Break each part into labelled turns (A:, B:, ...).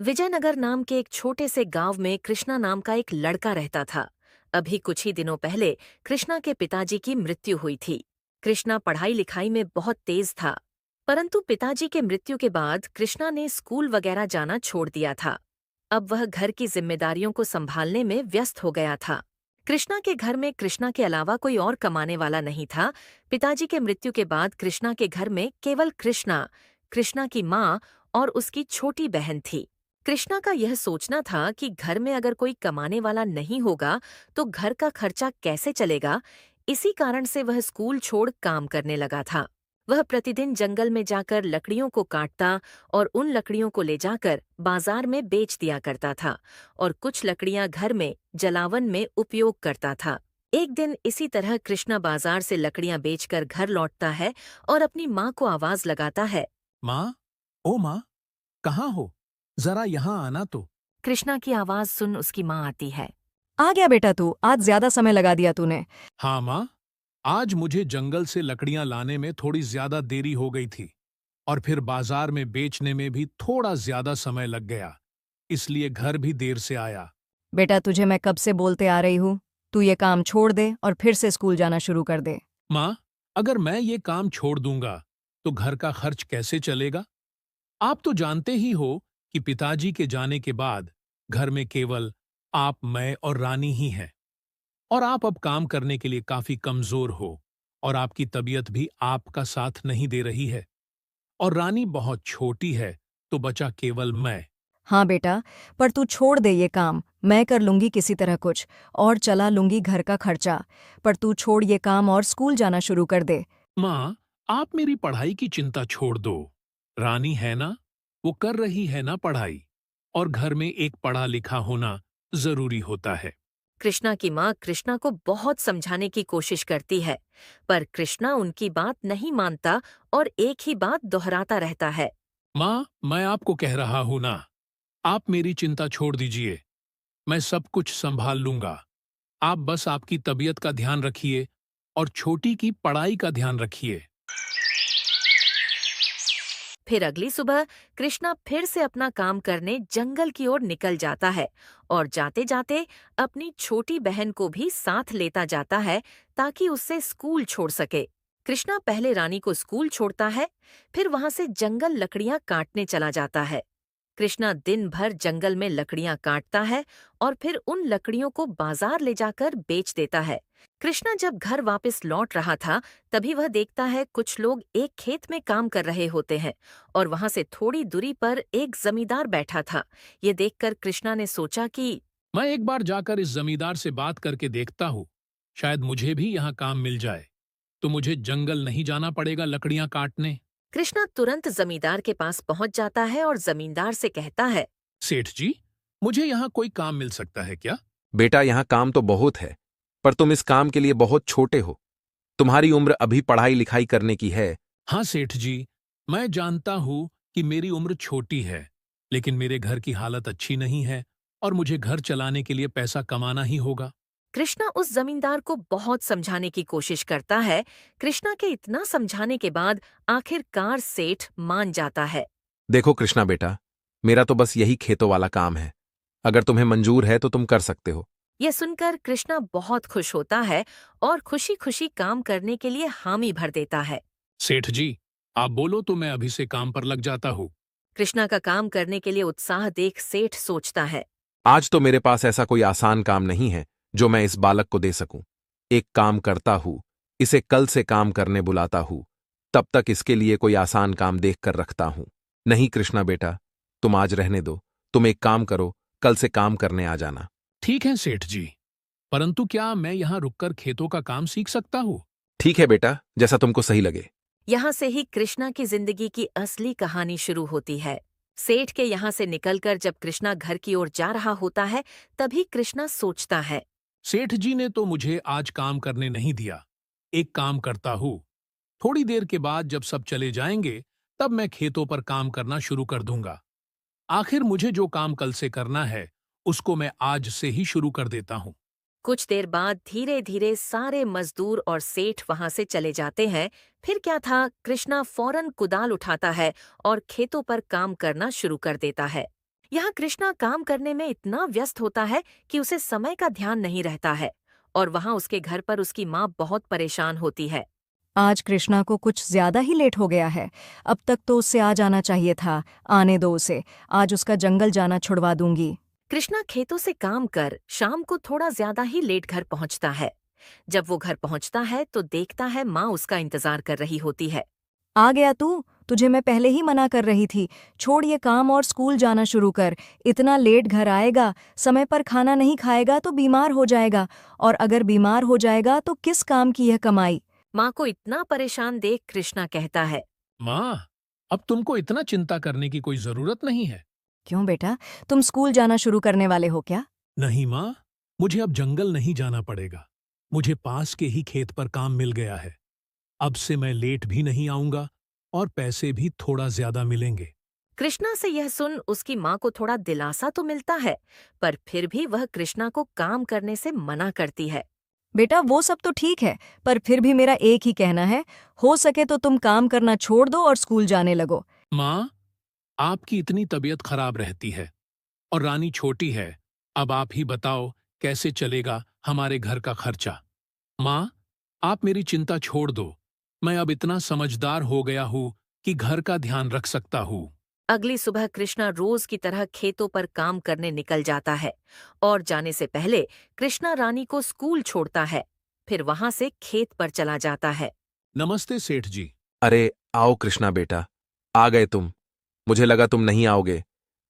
A: विजयनगर नाम के एक छोटे से गांव में कृष्णा नाम का एक लड़का रहता था। अभी कुछ ही दिनों पहले कृष्णा के पिताजी की मृत्यु हुई थी। कृष्णा पढ़ाई लिखाई में बहुत तेज था, परंतु पिताजी के मृत्यु के बाद कृष्णा ने स्कूल वगैरह जाना छोड़ दिया था। अब वह घर की जिम्मेदारियों को संभालने में व्यस्त हो गया था। कृष्णा के घर में कृष्णा के अलावा कोई और कमाने वाला नहीं था। पिताजी के मृत्यु के बाद कृष्णा के घर में केवल कृष्णा, कृष्णा की माँ और उसकी छोटी बहन थी। कृष्णा का यह सोचना था कि घर में अगर कोई कमाने वाला नहीं होगा तो घर का खर्चा कैसे चलेगा। इसी कारण से वह स्कूल छोड़ काम करने लगा था। वह प्रतिदिन जंगल में जाकर लकड़ियों को काटता और उन लकड़ियों को ले जाकर बाजार में बेच दिया करता था और कुछ लकड़ियां घर में जलावन में उपयोग करता था। एक दिन इसी तरह कृष्णा बाजार से लकड़ियां बेचकर घर लौटता है और अपनी माँ को आवाज लगाता है।
B: माँ, ओ माँ, कहाँ हो? जरा यहाँ आना तो।
A: कृष्णा की आवाज सुन उसकी माँ आती है।
C: आ गया बेटा तू। आज ज्यादा समय लगा दिया तूने।
B: हाँ माँ, आज मुझे जंगल से लकड़ियां लाने में थोड़ी ज्यादा देरी हो गई थी और फिर बाजार में बेचने में भी थोड़ा ज्यादा समय लग गया, इसलिए घर भी देर से आया।
C: बेटा तुझे मैं कब से बोलते आ रही हूँ, तू ये काम छोड़ दे और फिर से स्कूल जाना शुरू कर दे।
B: माँ, अगर मैं ये काम छोड़ दूंगा तो घर का खर्च कैसे चलेगा? आप तो जानते ही हो कि पिताजी के जाने के बाद घर में केवल आप, मैं और रानी ही हैं। और आप अब काम करने के लिए काफी कमजोर हो और आपकी तबीयत भी आपका साथ नहीं दे रही है और रानी बहुत छोटी है, तो बचा केवल मैं।
C: हाँ बेटा, पर तू छोड़ दे ये काम, मैं कर लूंगी किसी तरह कुछ और चला लूंगी घर का खर्चा। पर तू छोड़ ये काम और स्कूल जाना शुरू कर दे।
B: माँ, आप मेरी पढ़ाई की चिंता छोड़ दो। रानी है ना, वो कर रही है ना पढ़ाई, और घर में एक पढ़ा लिखा होना जरूरी होता है।
A: कृष्णा की माँ कृष्णा को बहुत समझाने की कोशिश करती है, पर कृष्णा उनकी बात नहीं मानता और एक ही बात दोहराता रहता है।
B: माँ, मैं आपको कह रहा हूं ना, आप मेरी चिंता छोड़ दीजिए, मैं सब कुछ संभाल लूंगा। आप बस आपकी तबीयत का ध्यान रखिए और छोटी की पढ़ाई का ध्यान रखिए।
A: फिर अगली सुबह कृष्णा फिर से अपना काम करने जंगल की ओर निकल जाता है और जाते जाते अपनी छोटी बहन को भी साथ लेता जाता है ताकि उससे स्कूल छोड़ सके। कृष्णा पहले रानी को स्कूल छोड़ता है, फिर वहां से जंगल लकड़ियां काटने चला जाता है। कृष्णा दिन भर जंगल में लकड़ियां काटता है और फिर उन लकड़ियों को बाजार ले जाकर बेच देता है। कृष्णा जब घर वापस लौट रहा था, तभी वह देखता है कुछ लोग एक खेत में काम कर रहे होते हैं और वहां से थोड़ी दूरी पर एक जमींदार बैठा था। ये देखकर कृष्णा ने सोचा कि
B: मैं एक बार जाकर इस जमींदार से बात करके देखता हूँ, शायद मुझे भी यहाँ काम मिल जाए, तो मुझे जंगल नहीं जाना पड़ेगा लकड़ियां काटने।
A: कृष्णा तुरंत जमींदार के पास पहुंच जाता है और जमींदार से कहता है।
B: सेठ जी, मुझे यहाँ कोई काम मिल सकता है क्या?
D: बेटा यहाँ काम तो बहुत है, पर तुम इस काम के लिए बहुत छोटे हो। तुम्हारी उम्र अभी पढ़ाई लिखाई करने की है।
B: हाँ सेठ जी, मैं जानता हूँ कि मेरी उम्र छोटी है, लेकिन मेरे घर की हालत अच्छी नहीं है और मुझे घर चलाने के लिए पैसा कमाना ही होगा।
A: कृष्णा उस जमींदार को बहुत समझाने की कोशिश करता है। कृष्णा के इतना समझाने के बाद आखिरकार सेठ मान जाता है।
D: देखो कृष्णा बेटा, मेरा तो बस यही खेतों वाला काम है। अगर तुम्हें मंजूर है तो तुम कर सकते हो।
A: यह सुनकर कृष्णा बहुत खुश होता है और खुशी खुशी काम करने के लिए हामी भर देता है।
B: सेठ जी, आप बोलो तो मैं अभी से काम पर लग जाता हूँ।
A: कृष्णा का काम करने के लिए उत्साह देख सेठ सोचता है।
D: आज तो मेरे पास ऐसा कोई आसान काम नहीं है जो मैं इस बालक को दे सकूं। एक काम करता हूं, इसे कल से काम करने बुलाता हूं, तब तक इसके लिए कोई आसान काम देख कर रखता हूं। नहीं कृष्णा बेटा, तुम आज रहने दो। तुम एक काम करो, कल से काम करने आ जाना।
B: ठीक है सेठ जी, परंतु क्या मैं यहाँ रुककर खेतों का काम सीख सकता हूँ?
D: ठीक है बेटा, जैसा तुमको सही लगे।
A: यहाँ से ही कृष्णा की जिंदगी की असली कहानी शुरू होती है। सेठ के यहाँ से निकलकर जब कृष्णा घर की ओर जा रहा होता है, तभी कृष्णा सोचता है।
B: सेठ जी ने तो मुझे आज काम करने नहीं दिया। एक काम करता हूँ, थोड़ी देर के बाद जब सब चले जाएंगे, तब मैं खेतों पर काम करना शुरू कर दूंगा। आखिर मुझे जो काम कल से करना है, उसको मैं आज से ही शुरू कर देता हूँ।
A: कुछ देर बाद धीरे धीरे सारे मजदूर और सेठ वहां से चले जाते हैं। फिर क्या था, कृष्णा फौरन कुदाल उठाता है और खेतों पर काम करना शुरू कर देता है। यहाँ कृष्णा काम करने में इतना व्यस्त होता है कि उसे समय का ध्यान नहीं रहता है और वहाँ उसके घर पर उसकी माँ बहुत परेशान होती है।
C: आज कृष्णा को कुछ ज्यादा ही लेट हो गया है। अब तक तो उससे आ जाना चाहिए था। आने दो उसे, आज उसका जंगल जाना छुड़वा दूंगी।
A: कृष्णा खेतों से काम कर शाम को थोड़ा ज्यादा ही लेट घर पहुँचता है। जब वो घर पहुँचता है तो देखता है माँ उसका इंतजार कर रही होती है।
C: आ गया तू? तुझे मैं पहले ही मना कर रही थी। छोड़ ये काम और स्कूल जाना शुरू कर। इतना लेट घर आएगा, समय पर खाना नहीं खाएगा तो बीमार हो जाएगा, और अगर बीमार हो जाएगा तो किस काम की यह कमाई।
A: माँ को इतना परेशान देख कृष्णा कहता है।
B: माँ, अब तुमको इतना चिंता करने की कोई जरूरत नहीं है।
C: क्यों बेटा, तुम स्कूल जाना शुरू करने वाले हो क्या?
B: नहीं माँ, मुझे अब जंगल नहीं जाना पड़ेगा। मुझे पास के ही खेत पर काम मिल गया है। अब से मैं लेट भी नहीं आऊंगा और पैसे भी थोड़ा ज्यादा मिलेंगे।
A: कृष्णा से यह सुन उसकी माँ को थोड़ा दिलासा तो मिलता है, पर फिर भी वह कृष्णा को काम करने से मना करती है।
C: बेटा वो सब तो ठीक है, पर फिर भी मेरा एक ही कहना है, हो सके तो तुम काम करना छोड़ दो और स्कूल जाने लगो।
B: माँ, आपकी इतनी तबीयत खराब रहती है और रानी छोटी है। अब आप ही बताओ कैसे चलेगा हमारे घर का खर्चा। माँ, आप मेरी चिंता छोड़ दो। मैं अब इतना समझदार हो गया हूँ कि घर का ध्यान रख सकता हूँ।
A: अगली सुबह कृष्णा रोज की तरह खेतों पर काम करने निकल जाता है और जाने से पहले कृष्णा रानी को स्कूल छोड़ता है। फिर वहां से खेत पर चला जाता है।
B: नमस्ते सेठ जी।
D: अरे आओ कृष्णा बेटा, आ गए तुम। मुझे लगा तुम नहीं आओगे।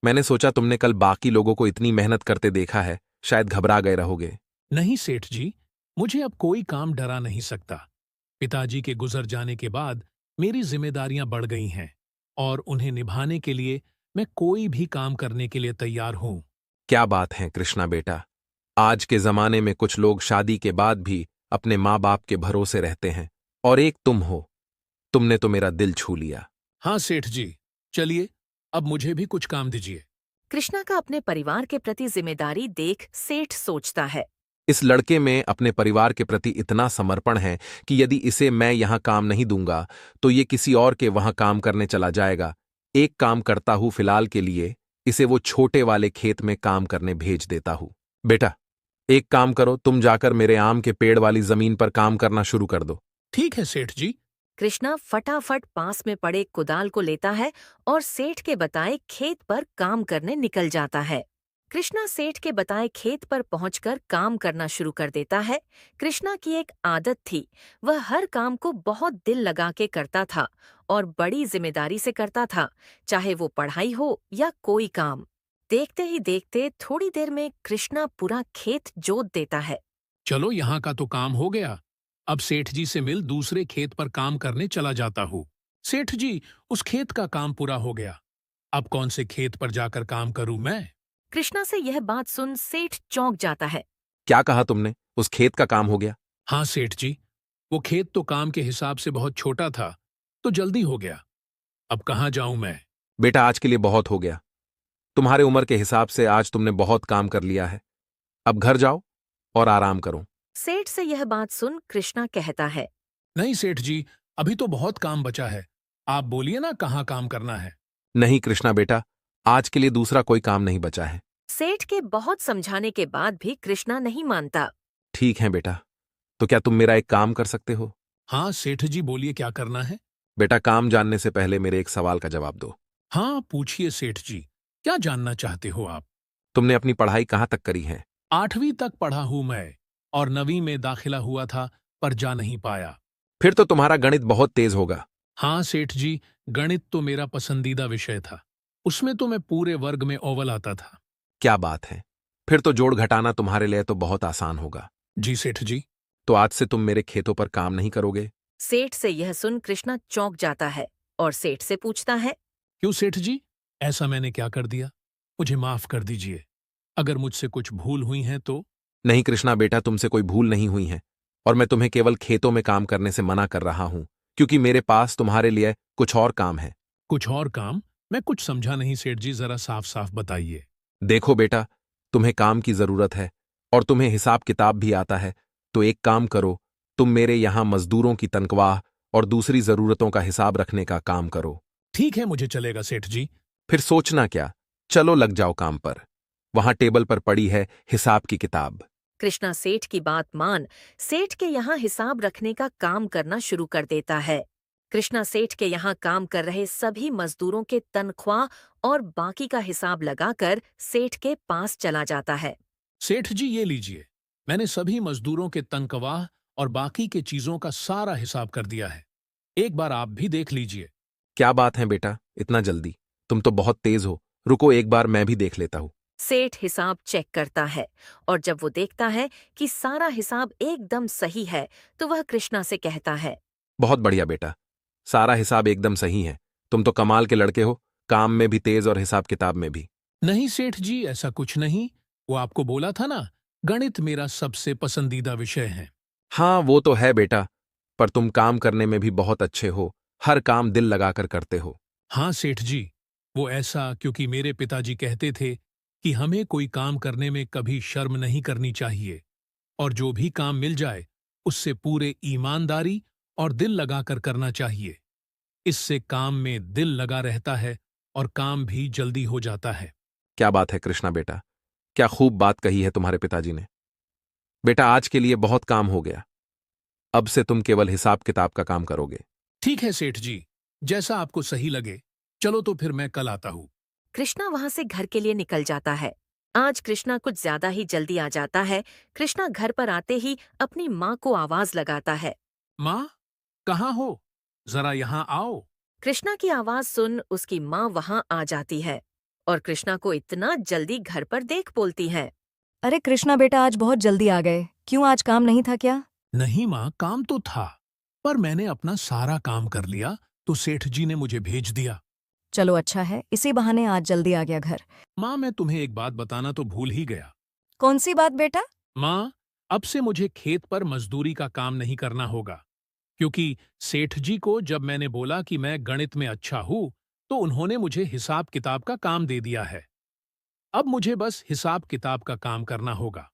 D: मैंने सोचा तुमने कल बाकी लोगों को इतनी मेहनत करते देखा है, शायद घबरा गए रहोगे।
B: नहीं सेठ जी, मुझे अब कोई काम डरा नहीं सकता। पिताजी के गुजर जाने के बाद मेरी जिम्मेदारियां बढ़ गई हैं और उन्हें निभाने के लिए मैं कोई भी काम करने के लिए तैयार हूं।
D: क्या बात है कृष्णा बेटा, आज के जमाने में कुछ लोग शादी के बाद भी अपने माँ बाप के भरोसे रहते हैं, और एक तुम हो। तुमने तो मेरा दिल छू लिया।
B: हाँ सेठ जी, चलिए अब मुझे भी कुछ काम दीजिए।
A: कृष्णा का अपने परिवार के प्रति जिम्मेदारी देख सेठ सोचता है।
D: इस लड़के में अपने परिवार के प्रति इतना समर्पण है कि यदि इसे मैं यहां काम नहीं दूंगा तो ये किसी और के वहां काम करने चला जाएगा। एक काम करता हूं फिलहाल के लिए, इसे वो छोटे वाले खेत में काम करने भेज देता हूं। बेटा, एक काम करो, तुम जाकर मेरे आम के पेड़ वाली जमीन पर काम करना शुरू कर दो।
B: ठीक है सेठ जी।
A: कृष्णा फटाफट पास में पड़े कुदाल को लेता है और सेठ के बताए खेत पर काम करने निकल जाता है। कृष्णा सेठ के बताए खेत पर पहुंचकर काम करना शुरू कर देता है। कृष्णा की एक आदत थी, वह हर काम को बहुत दिल लगा के करता था और बड़ी जिम्मेदारी से करता था, चाहे वो पढ़ाई हो या कोई काम। देखते ही देखते थोड़ी देर में कृष्णा पूरा खेत जोत देता है।
B: चलो यहाँ का तो काम हो गया। अब सेठ जी से मिल दूसरे खेत पर काम करने चला जाता हूँ। सेठ जी, उस खेत का काम पूरा हो गया। अब कौन से खेत पर जाकर काम करूं मैं?
A: कृष्णा से यह बात सुन सेठ चौंक जाता है।
D: क्या कहा तुमने? उस खेत का काम हो गया?
B: हाँ सेठ जी, वो खेत तो काम के हिसाब से बहुत छोटा था, तो जल्दी हो गया। अब कहाँ जाऊं मैं?
D: बेटा, आज के लिए बहुत हो गया। तुम्हारे उम्र के हिसाब से आज तुमने बहुत काम कर लिया है। अब घर जाओ और आराम करो।
A: सेठ से यह बात सुन कृष्णा कहता है।
B: नहीं सेठ जी, अभी तो बहुत काम बचा है। आप बोलिए ना कहाँ काम करना है।
D: नहीं कृष्णा बेटा, आज के लिए दूसरा कोई काम नहीं बचा है।
A: सेठ के बहुत समझाने के बाद भी कृष्णा नहीं मानता।
D: ठीक है बेटा, तो क्या तुम मेरा एक काम कर सकते हो?
B: हाँ सेठ जी, बोलिए क्या करना है।
D: बेटा, काम जानने से पहले मेरे एक सवाल का जवाब दो।
B: हाँ पूछिए सेठ जी, क्या जानना चाहते हो आप?
D: तुमने अपनी पढ़ाई कहाँ तक करी है?
B: 8वीं तक पढ़ा हूं मैं और 9वीं में दाखिला हुआ था, पर जा नहीं पाया।
D: फिर तो तुम्हारा गणित बहुत तेज होगा।
B: हाँ सेठ जी, गणित तो मेरा पसंदीदा विषय था। उसमें तो मैं पूरे वर्ग में अव्वल आता था।
D: क्या बात है, फिर तो जोड़ घटाना तुम्हारे लिए तो बहुत आसान होगा।
B: जी सेठ जी।
D: तो आज से तुम मेरे खेतों पर काम नहीं करोगे?
A: सेठ से यह सुन कृष्णा चौंक जाता है और सेठ से पूछता है।
B: क्यों सेठ जी, ऐसा मैंने क्या कर दिया? मुझे माफ कर दीजिए। अगर मुझसे कुछ भूल हुई है तो।
D: नहीं कृष्णा बेटा, तुमसे कोई भूल नहीं हुई है, और मैं तुम्हें केवल खेतों में काम करने से मना कर रहा हूं क्योंकि मेरे पास तुम्हारे लिए कुछ और काम है।
B: कुछ और काम? मैं कुछ समझा नहीं सेठ जी, जरा साफ साफ बताइए।
D: देखो बेटा, तुम्हें काम की जरूरत है और तुम्हें हिसाब किताब भी आता है, तो एक काम करो, तुम मेरे यहां मजदूरों की तनख्वाह और दूसरी जरूरतों का हिसाब रखने का काम करो।
B: ठीक है, मुझे चलेगा सेठ जी।
D: फिर सोचना क्या, चलो लग जाओ काम पर। वहां टेबल पर पड़ी है हिसाब की किताब।
A: कृष्णा सेठ की बात मान सेठ के यहाँ हिसाब रखने का काम करना शुरू कर देता है। कृष्णा सेठ के यहाँ काम कर रहे सभी मजदूरों के तनख्वाह और बाकी का हिसाब लगाकर सेठ के पास चला जाता है।
B: सेठ जी ये लीजिए, मैंने सभी मजदूरों के तनख्वाह और बाकी के चीजों का सारा हिसाब कर दिया है। एक बार आप भी देख लीजिए।
D: क्या बात है बेटा, इतना जल्दी? तुम तो बहुत तेज हो। रुको, एक बार मैं भी देख लेता हूं।
A: सेठ हिसाब चेक करता है और जब वो देखता है कि सारा हिसाब एकदम सही है तो वह कृष्णा से कहता है,
D: बहुत बढ़िया बेटा, सारा हिसाब एकदम सही है। तुम तो कमाल के लड़के हो, काम में भी तेज और हिसाब किताब में भी।
B: नहीं सेठ जी, ऐसा कुछ नहीं। वो आपको बोला था ना, गणित मेरा सबसे पसंदीदा विषय है।
D: हाँ वो तो है बेटा, पर तुम काम करने में भी बहुत अच्छे हो। हर काम दिल लगाकर करते हो।
B: हाँ सेठ जी, वो ऐसा क्योंकि मेरे पिताजी कहते थे कि हमें कोई काम करने में कभी शर्म नहीं करनी चाहिए और जो भी काम मिल जाए उससे पूरे ईमानदारी और दिल लगाकर करना चाहिए। इससे काम में दिल लगा रहता है और काम भी जल्दी हो जाता है।
D: क्या बात है कृष्णा बेटा, क्या खूब बात कही है तुम्हारे पिताजी ने। बेटा आज के लिए बहुत काम हो गया, अब से तुम केवल हिसाब किताब का काम करोगे।
B: ठीक है सेठ जी, जैसा आपको सही लगे। चलो तो फिर मैं कल आता हूँ।
A: कृष्णा वहां से घर के लिए निकल जाता है। आज कृष्णा कुछ ज्यादा ही जल्दी आ जाता है। कृष्णा घर पर आते ही अपनी माँ को आवाज लगाता है।
B: माँ, कहाँ हो? जरा यहाँ आओ।
A: कृष्णा की आवाज सुन उसकी माँ वहां आ जाती है और कृष्णा को इतना जल्दी घर पर देख बोलती है।
C: अरे कृष्णा बेटा, आज बहुत जल्दी आ गए। क्यों, आज काम नहीं था क्या?
B: नहीं माँ, काम तो था, पर मैंने अपना सारा काम कर लिया तो सेठ जी ने मुझे भेज दिया।
C: चलो अच्छा है, इसी बहाने आज जल्दी आ गया घर।
B: माँ, मैं तुम्हें एक बात बताना तो भूल ही गया।
C: कौन सी बात बेटा?
B: माँ, अब से मुझे खेत पर मजदूरी का काम नहीं करना होगा, क्योंकि सेठ जी को जब मैंने बोला कि मैं गणित में अच्छा हूँ तो उन्होंने मुझे हिसाब किताब का काम दे दिया है। अब मुझे बस हिसाब किताब का काम करना होगा।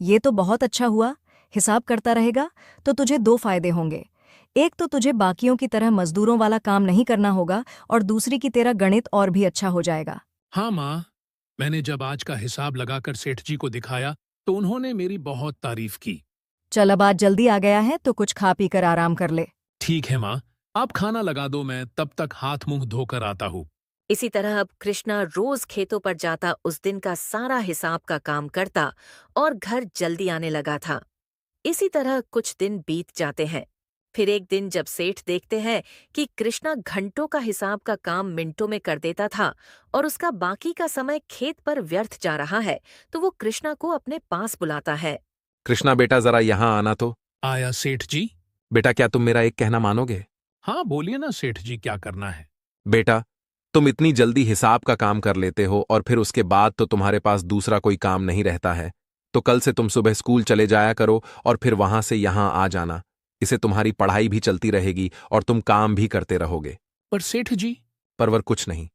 C: ये तो बहुत अच्छा हुआ। हिसाब करता रहेगा तो तुझे दो फायदे होंगे। एक तो तुझे बाकियों की तरह मजदूरों वाला काम नहीं करना होगा और दूसरी की तेरा गणित और भी अच्छा हो जाएगा।
B: हाँ माँ, मैंने जब आज का हिसाब लगाकर सेठ जी को दिखाया तो उन्होंने मेरी बहुत तारीफ की।
C: चल अब आज जल्दी आ गया है तो कुछ खा पी कर आराम कर ले।
B: ठीक है माँ, आप खाना लगा दो, मैं तब तक हाथ मुंह धोकर आता हूँ।
A: इसी तरह अब कृष्णा रोज खेतों पर जाता, उस दिन का सारा हिसाब का काम करता और घर जल्दी आने लगा था। इसी तरह कुछ दिन बीत जाते हैं। फिर एक दिन जब सेठ देखते हैं कि कृष्णा घंटों का हिसाब का काम मिनटों में कर देता था और उसका बाकी का समय खेत पर व्यर्थ जा रहा है, तो वो कृष्णा को अपने पास बुलाता है।
D: कृष्णा बेटा जरा यहाँ आना तो।
B: आया सेठ जी।
D: बेटा क्या तुम मेरा एक कहना मानोगे?
B: हाँ बोलिए ना सेठ जी, क्या करना है?
D: बेटा, तुम इतनी जल्दी हिसाब का काम कर लेते हो और फिर उसके बाद तो तुम्हारे पास दूसरा कोई काम नहीं रहता है, तो कल से तुम सुबह स्कूल चले जाया करो और फिर वहां से यहाँ आ जाना। इससे तुम्हारी पढ़ाई भी चलती रहेगी और तुम काम भी करते रहोगे।
B: पर सेठ जी।
D: परवर कुछ नहीं,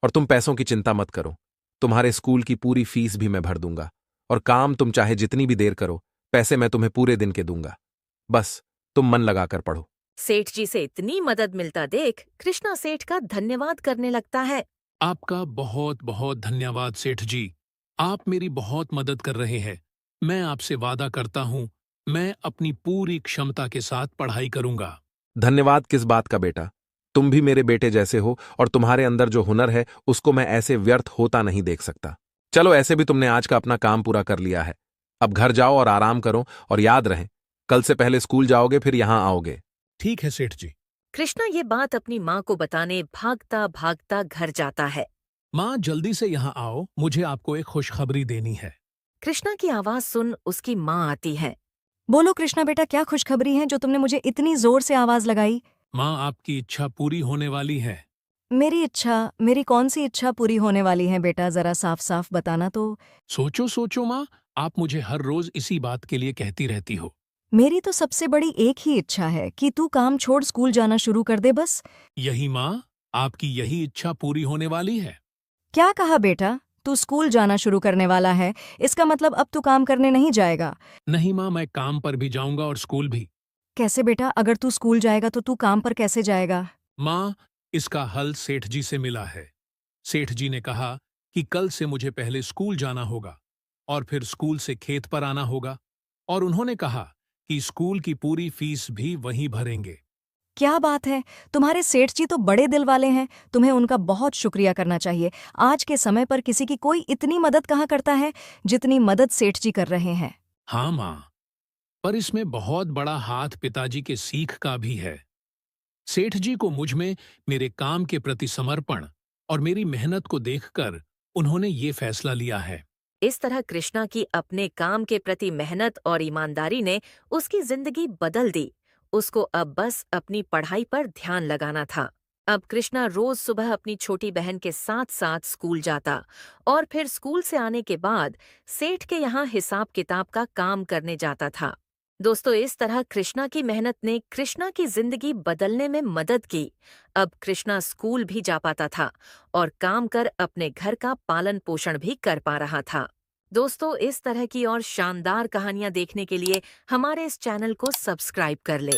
D: और तुम पैसों की चिंता मत करो। तुम्हारे स्कूल की पूरी फीस भी मैं भर दूंगा और काम तुम चाहे जितनी भी देर करो, पैसे मैं तुम्हें पूरे दिन के दूंगा। बस तुम मन लगाकर पढ़ो।
A: सेठ जी से इतनी मदद मिलता देख कृष्णा सेठ का धन्यवाद करने लगता है।
B: आपका बहुत बहुत धन्यवाद सेठ जी, आप मेरी बहुत मदद कर रहे हैं। मैं आपसे वादा करता हूँ, मैं अपनी पूरी क्षमता के साथ पढ़ाई करूंगा।
D: धन्यवाद किस बात का बेटा, तुम भी मेरे बेटे जैसे हो और तुम्हारे अंदर जो हुनर है उसको मैं ऐसे व्यर्थ होता नहीं देख सकता। चलो ऐसे भी तुमने आज का अपना काम पूरा कर लिया है, अब घर जाओ और आराम करो और याद रहे कल से पहले स्कूल जाओगे फिर यहां आओगे।
B: ठीक है सेठ जी।
A: कृष्णा ये बात अपनी माँ को बताने भागता भागता घर जाता है।
B: माँ जल्दी से यहाँ आओ, मुझे आपको एक खुशखबरी देनी है।
A: कृष्णा की आवाज सुन उसकी माँ आती है।
C: बोलो कृष्णा बेटा, क्या खुशखबरी है जो तुमने मुझे इतनी जोर से आवाज लगाई?
B: माँ, आपकी इच्छा पूरी होने वाली है।
C: मेरी इच्छा? मेरी कौन सी इच्छा पूरी होने वाली है बेटा, जरा साफ साफ बताना तो।
B: सोचो सोचो माँ, आप मुझे हर रोज इसी बात के लिए कहती रहती हो।
C: मेरी तो सबसे बड़ी एक ही इच्छा है कि तू काम छोड़ स्कूल जाना शुरू कर दे बस।
B: यही माँ, आपकी यही इच्छा पूरी होने वाली है।
C: क्या कहा बेटा? तू स्कूल जाना शुरू करने वाला है, इसका मतलब अब तू काम करने नहीं जाएगा?
B: नहीं माँ, मैं काम पर भी जाऊंगा और स्कूल भी।
C: कैसे बेटा? अगर तू स्कूल जाएगा तो तू काम पर कैसे जाएगा?
B: माँ, इसका हल सेठ जी से मिला है। सेठ जी ने कहा कि कल से मुझे पहले स्कूल जाना होगा और फिर स्कूल से खेत पर आना होगा, और उन्होंने कहा कि स्कूल की पूरी फीस भी वहीं भरेंगे।
C: क्या बात है! तुम्हारे सेठ जी तो बड़े दिल वाले हैं, तुम्हें उनका बहुत शुक्रिया करना चाहिए। आज के समय पर किसी की कोई इतनी मदद कहाँ करता है, जितनी मदद सेठ जी कर रहे हैं।
B: हाँ माँ, पर इसमें बहुत बड़ा हाथ पिताजी के सीख का भी है। सेठ जी को मुझ में मेरे काम के प्रति समर्पण और मेरी मेहनत को देखकर उन्होंने ये फैसला लिया है।
A: इस तरह कृष्णा की अपने काम के प्रति मेहनत और ईमानदारी ने उसकी जिंदगी बदल दी। उसको अब बस अपनी पढ़ाई पर ध्यान लगाना था। अब कृष्णा रोज सुबह अपनी छोटी बहन के साथ साथ स्कूल जाता और फिर स्कूल से आने के बाद सेठ के यहाँ हिसाब किताब का काम करने जाता था। दोस्तों, इस तरह कृष्णा की मेहनत ने कृष्णा की जिंदगी बदलने में मदद की। अब कृष्णा स्कूल भी जा पाता था और काम कर अपने घर का पालन पोषण भी कर पा रहा था। दोस्तों, इस तरह की और शानदार कहानियां देखने के लिए हमारे इस चैनल को सब्सक्राइब कर ले।